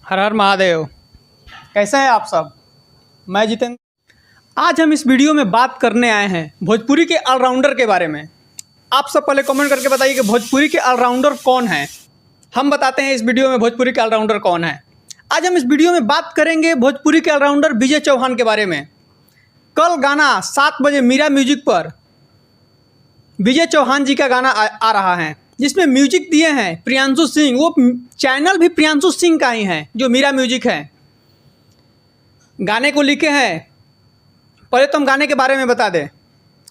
हर हर महादेव। कैसे हैं आप सब? मैं जितेंद्र। आज हम इस वीडियो में बात करने आए हैं भोजपुरी के ऑलराउंडर के बारे में। आप सब पहले कमेंट करके बताइए कि भोजपुरी के ऑलराउंडर कौन हैं। हम बताते हैं इस वीडियो में भोजपुरी के ऑलराउंडर कौन है। आज हम इस वीडियो में बात करेंगे भोजपुरी के ऑलराउंडर विजय चौहान के बारे में। कल गाना 7 बजे मीरा म्यूजिक पर विजय चौहान जी का गाना आ रहा है, जिसमें म्यूजिक दिए हैं प्रियांशु सिंह। वो चैनल भी प्रियांशु सिंह का ही है जो मीरा म्यूजिक है। गाने को लिखे हैं, पहले तो हम गाने के बारे में बता दें।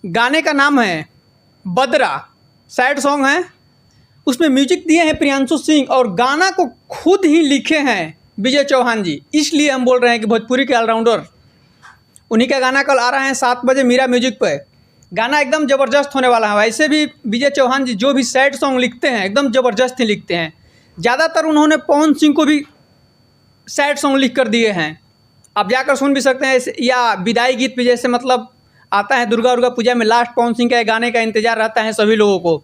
गाने का नाम है बदरा, सैड सॉन्ग है। उसमें म्यूजिक दिए हैं प्रियांशु सिंह और गाना को खुद ही लिखे हैं विजय चौहान जी। इसलिए हम बोल रहे हैं कि भोजपुरी के ऑलराउंडर उन्हीं का गाना कल आ रहा है 7 बजे मीरा म्यूजिक पर। गाना एकदम ज़बरदस्त होने वाला है। वैसे भी विजय चौहान जी जो भी सैड सॉन्ग लिखते हैं एकदम ज़बरदस्त ही लिखते हैं। ज़्यादातर उन्होंने पवन सिंह को भी सैड सॉन्ग लिख कर दिए हैं। आप जाकर सुन भी सकते हैं, या विदाई गीत भी जैसे मतलब आता है दुर्गा पूजा में लास्ट पवन सिंह के गाने का इंतज़ार रहता है सभी लोगों को।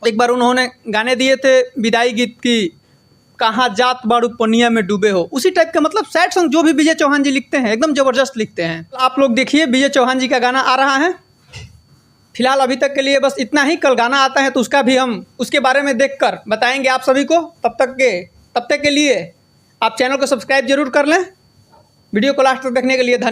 एक बार उन्होंने गाने दिए थे विदाई गीत की, कहाँ जात बाड़ू पनिया में डूबे हो, उसी टाइप का मतलब सैड सॉन्ग जो भी विजय चौहान जी लिखते हैं एकदम ज़बरदस्त लिखते हैं। आप लोग देखिए विजय चौहान जी का गाना आ रहा है। फिलहाल अभी तक के लिए बस इतना ही। कल गाना आता है तो उसका भी हम उसके बारे में देखकर बताएंगे आप सभी को। तब तक के लिए आप चैनल को सब्सक्राइब जरूर कर लें। वीडियो को लास्ट तक देखने के लिए धन्यवाद।